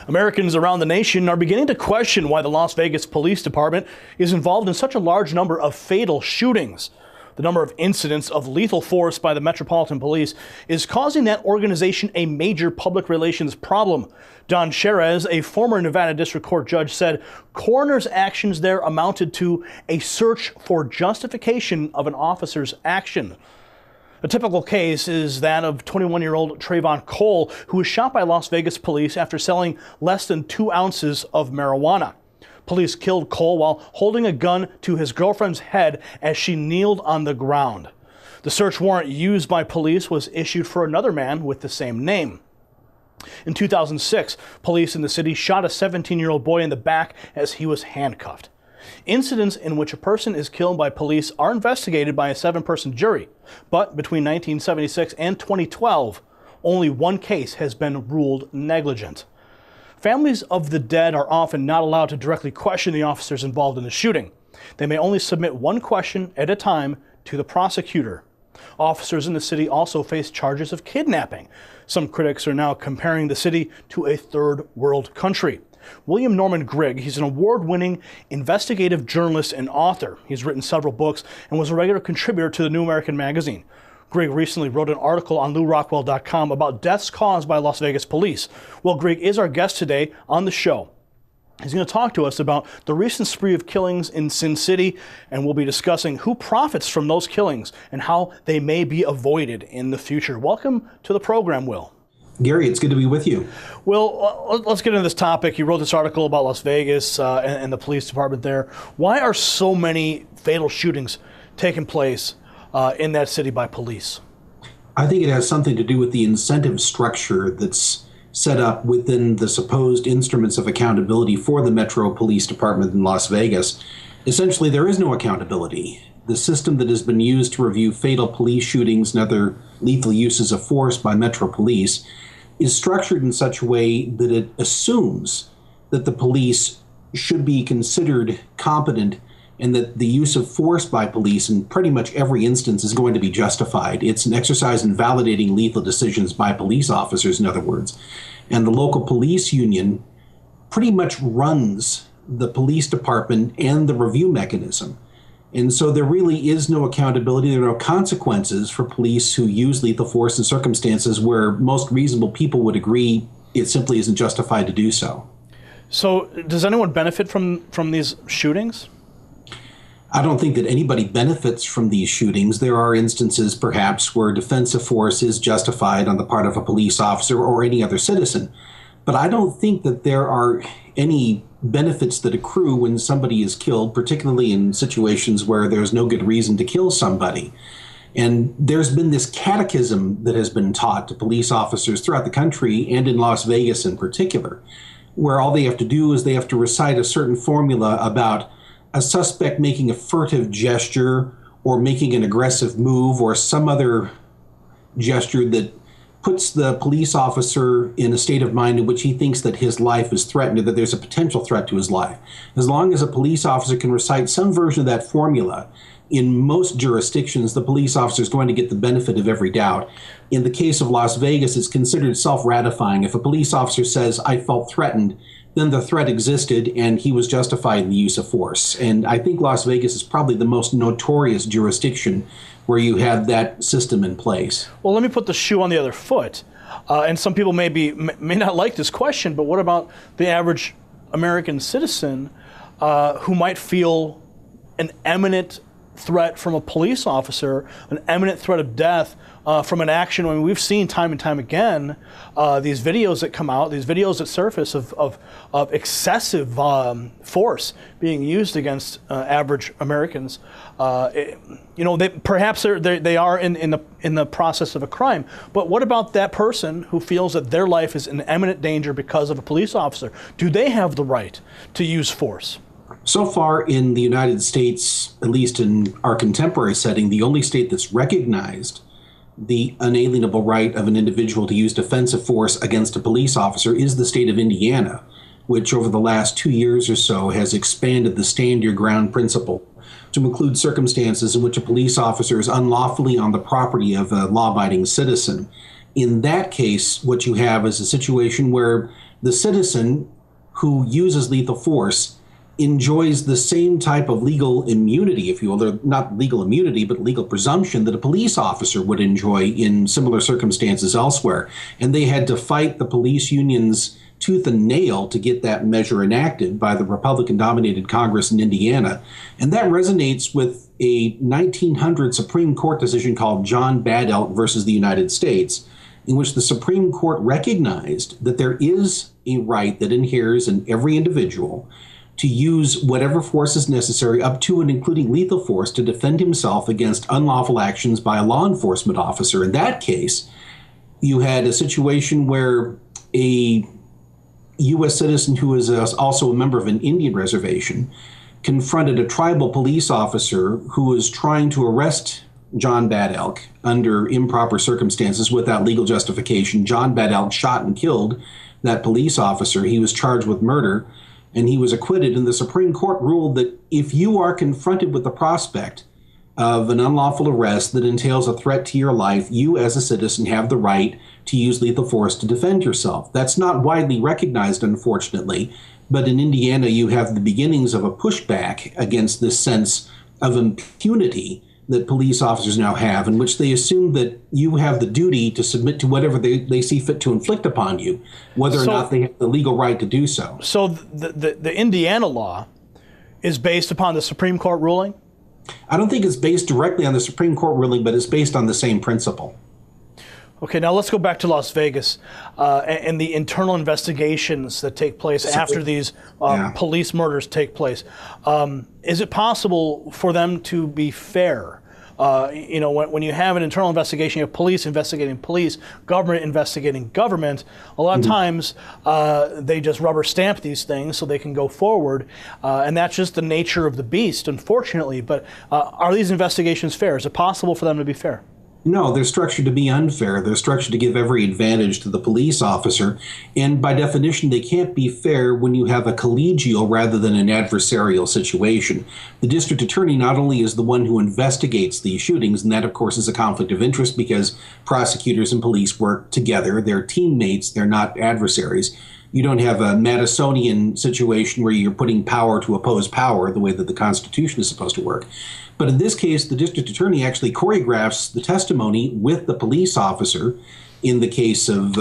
Americans around the nation are beginning to question why the Las Vegas Police Department is involved in such a large number of fatal shootings. The number of incidents of lethal force by the Metropolitan Police is causing that organization a major public relations problem. Don Cherez, a former Nevada District Court judge, said coroner's actions there amounted to a search for justification of an officer's action. A typical case is that of 21-year-old Trayvon Cole, who was shot by Las Vegas police after selling less than 2 ounces of marijuana. Police killed Cole while holding a gun to his girlfriend's head as she kneeled on the ground. The search warrant used by police was issued for another man with the same name. In 2006, police in the city shot a 17-year-old boy in the back as he was handcuffed. Incidents in which a person is killed by police are investigated by a 7-person jury, but between 1976 and 2012, only 1 case has been ruled negligent. Families of the dead are often not allowed to directly question the officers involved in the shooting. They may only submit 1 question at a time to the prosecutor. Officers in the city also face charges of kidnapping. Some critics are now comparing the city to a third world country. William Norman Grigg, he's an award-winning investigative journalist and author. He's written several books and was a regular contributor to the New American Magazine. Grigg recently wrote an article on LouRockwell.com about deaths caused by Las Vegas police. Well, Grigg is our guest today on the show. He's going to talk to us about the recent spree of killings in Sin City, and we'll be discussing who profits from those killings and how they may be avoided in the future. Welcome to the program, Will. Gary, it's good to be with you. Will, let's get into this topic. You wrote this article about Las Vegas and the police department there. Why are so many fatal shootings taking place in that city by police? I think it has something to do with the incentive structure that's set up within the supposed instruments of accountability for the Metro Police Department in Las Vegas. Essentially, there is no accountability. The system that has been used to review fatal police shootings and other lethal uses of force by Metro Police is structured in such a way that it assumes that the police should be considered competent and that the use of force by police in pretty much every instance is going to be justified. It's an exercise in validating lethal decisions by police officers, in other words. And the local police union pretty much runs the police department and the review mechanism. And so there really is no accountability. There are no consequences for police who use lethal force in circumstances where most reasonable people would agree it simply isn't justified to do so. So does anyone benefit from these shootings? I don't think that anybody benefits from these shootings. There are instances, perhaps, where defensive force is justified on the part of a police officer or any other citizen. But I don't think that there are any benefits that accrue when somebody is killed, particularly in situations where there's no good reason to kill somebody. And there's been this catechism that has been taught to police officers throughout the country and in Las Vegas in particular, where all they have to do is they have to recite a certain formula about a suspect making a furtive gesture or making an aggressive move or some other gesture that puts the police officer in a state of mind in which he thinks that his life is threatened or that there's a potential threat to his life. As long as a police officer can recite some version of that formula, in most jurisdictions, the police officer is going to get the benefit of every doubt. In the case of Las Vegas, it's considered self-ratifying. If a police officer says, "I felt threatened," then the threat existed and he was justified in the use of force. And I think Las Vegas is probably the most notorious jurisdiction where you have that system in place. Well, let me put the shoe on the other foot. And some people may not like this question, but what about the average American citizen who might feel an imminent threat from a police officer, an imminent threat of death from an action? I mean, we've seen time and time again these videos that come out, these videos that surface of excessive force being used against average Americans. Perhaps they are in the process of a crime. But what about that person who feels that their life is in imminent danger because of a police officer? Do they have the right to use force? So far in the United States, at least in our contemporary setting, the only state that's recognized the unalienable right of an individual to use defensive force against a police officer is the state of Indiana, which over the last 2 years or so has expanded the stand your ground principle to include circumstances in which a police officer is unlawfully on the property of a law-abiding citizen. In that case, what you have is a situation where the citizen who uses lethal force enjoys the same type of legal immunity, if you will, or not legal immunity, but legal presumption that a police officer would enjoy in similar circumstances elsewhere. And they had to fight the police unions tooth and nail to get that measure enacted by the Republican-dominated Congress in Indiana. And that resonates with a 1900 Supreme Court decision called John Bad Elk versus the United States, in which the Supreme Court recognized that there is a right that inheres in every individual to use whatever force is necessary, up to and including lethal force, to defend himself against unlawful actions by a law enforcement officer. In that case, you had a situation where a U.S. citizen who is also a member of an Indian reservation confronted a tribal police officer who was trying to arrest John Bad Elk under improper circumstances without legal justification. John Bad Elk shot and killed that police officer. He was charged with murder, and he was acquitted. And the Supreme Court ruled that if you are confronted with the prospect of an unlawful arrest that entails a threat to your life, you as a citizen have the right to use lethal force to defend yourself. That's not widely recognized, unfortunately, but in Indiana you have the beginnings of a pushback against this sense of impunity that police officers now have, in which they assume that you have the duty to submit to whatever they see fit to inflict upon you, whether or not they have the legal right to do so. So the Indiana law is based upon the Supreme Court ruling? I don't think it's based directly on the Supreme Court ruling, but it's based on the same principle. Okay, now let's go back to Las Vegas and the internal investigations that take place after these police murders take place. Is it possible for them to be fair? You know, when you have an internal investigation, you have police investigating police, government investigating government, a lot of times they just rubber stamp these things so they can go forward, and that's just the nature of the beast, unfortunately. But are these investigations fair? Is it possible for them to be fair? No, they're structured to be unfair. They're structured to give every advantage to the police officer. And by definition, they can't be fair when you have a collegial rather than an adversarial situation. The district attorney not only is the one who investigates these shootings, and that, of course, is a conflict of interest because prosecutors and police work together. They're teammates. They're not adversaries. You don't have a Madisonian situation where you're putting power to oppose power the way that the Constitution is supposed to work. But in this case, the district attorney actually choreographs the testimony with the police officer in the case of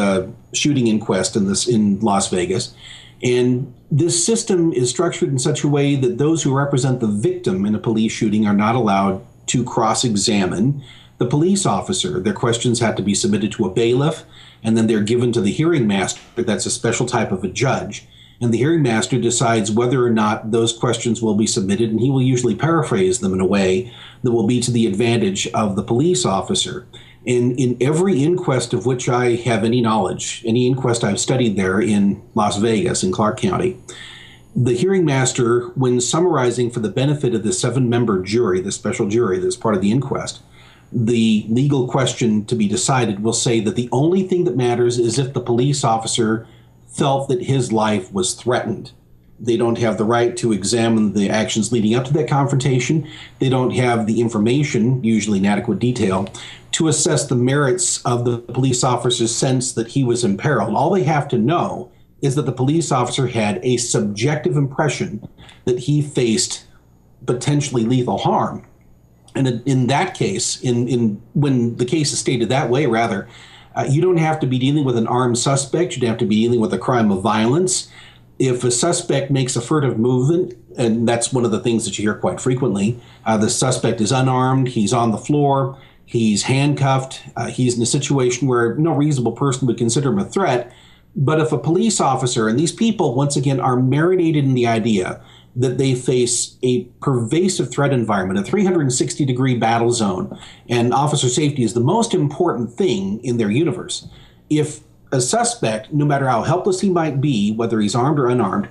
shooting inquest in Las Vegas. And this system is structured in such a way that those who represent the victim in a police shooting are not allowed to cross-examine the police officer. Their questions have to be submitted to a bailiff, and then they're given to the hearing master. That's a special type of a judge. And the hearing master decides whether or not those questions will be submitted, and he will usually paraphrase them in a way that will be to the advantage of the police officer. And in every inquest of which I have any knowledge, any inquest I've studied there in Las Vegas, in Clark County, the hearing master, when summarizing for the benefit of the 7-member jury, the special jury that's part of the inquest, the legal question to be decided will say that the only thing that matters is if the police officer felt that his life was threatened. They don't have the right to examine the actions leading up to that confrontation. They don't have the information, usually in adequate detail, to assess the merits of the police officer's sense that he was imperiled. All they have to know is that the police officer had a subjective impression that he faced potentially lethal harm. And in that case, when the case is stated that way, rather, you don't have to be dealing with an armed suspect. You don't have to be dealing with a crime of violence. If a suspect makes a furtive movement, and that's one of the things that you hear quite frequently, the suspect is unarmed, he's on the floor, he's handcuffed, he's in a situation where no reasonable person would consider him a threat. But if a police officer, and these people, once again, are marinated in the idea that they face a pervasive threat environment, a 360-degree battle zone, and officer safety is the most important thing in their universe. If a suspect, no matter how helpless he might be, whether he's armed or unarmed,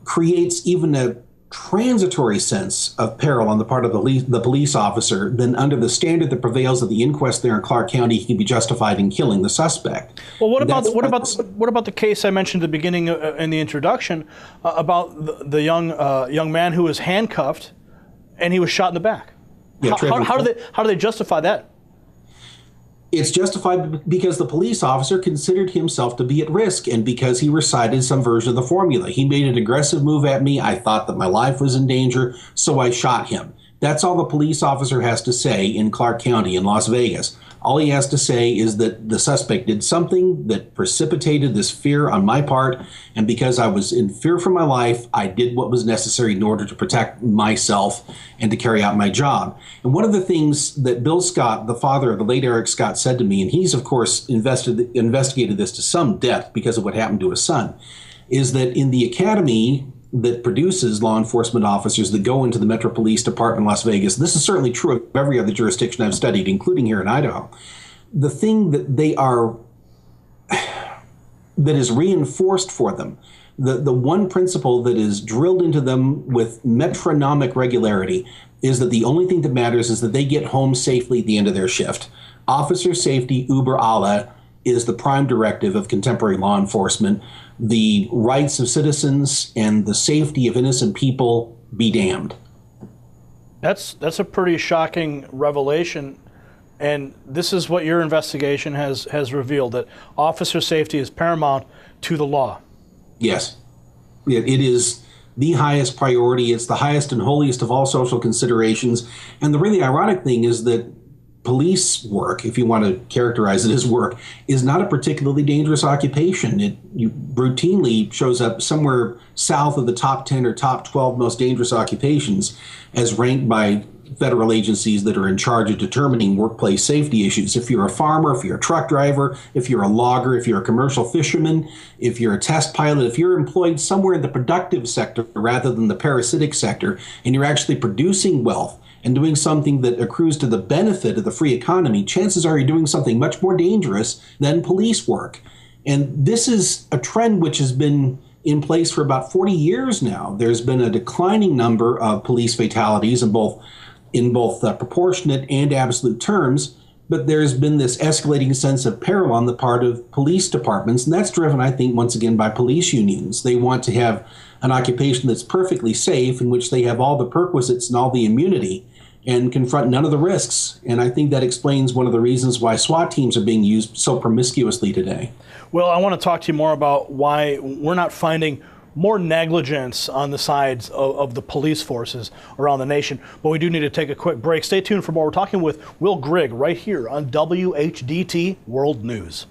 creates even a transitory sense of peril on the part of the police officer, then under the standard that prevails at the inquest there in Clark County, he can be justified in killing the suspect. Well, what about the case I mentioned at the beginning in the introduction about the young man who was handcuffed and he was shot in the back? Yeah, how do they justify that? It's justified because the police officer considered himself to be at risk and because he recited some version of the formula. He made an aggressive move at me. I thought that my life was in danger, so I shot him. That's all the police officer has to say in Clark County in Las Vegas. All he has to say is that the suspect did something that precipitated this fear on my part, and because I was in fear for my life, I did what was necessary in order to protect myself and to carry out my job. And one of the things that Bill Scott, the father of the late Eric Scott, said to me, and he's, of course, investigated this to some depth because of what happened to his son, is that in the academy that produces law enforcement officers that go into the Metro Police Department in Las Vegas, this is certainly true of every other jurisdiction I've studied, including here in Idaho. The thing that that is reinforced for them, the one principle that is drilled into them with metronomic regularity is that the only thing that matters is that they get home safely at the end of their shift. Officer safety, uber alle, is the prime directive of contemporary law enforcement. The rights of citizens and the safety of innocent people be damned. That's a pretty shocking revelation, and this is what your investigation has revealed, that officer safety is paramount to the law. Yes, it is the highest priority. It's the highest and holiest of all social considerations. And the really ironic thing is that police work, if you want to characterize it as work, is not a particularly dangerous occupation. It routinely shows up somewhere south of the top 10 or top 12 most dangerous occupations as ranked by federal agencies that are in charge of determining workplace safety issues. If you're a farmer, if you're a truck driver, if you're a logger, if you're a commercial fisherman, if you're a test pilot, if you're employed somewhere in the productive sector rather than the parasitic sector, and you're actually producing wealth and doing something that accrues to the benefit of the free economy, chances are you're doing something much more dangerous than police work. And this is a trend which has been in place for about 40 years now. There's been a declining number of police fatalities in both proportionate and absolute terms, but there's been this escalating sense of peril on the part of police departments, and that's driven, I think, once again by police unions. They want to have an occupation that's perfectly safe, in which they have all the perquisites and all the immunity, and confront none of the risks. And I think that explains one of the reasons why SWAT teams are being used so promiscuously today. Well, I want to talk to you more about why we're not finding more negligence on the sides of the police forces around the nation. But we do need to take a quick break. Stay tuned for more. We're talking with Will Grigg right here on WHDT World News.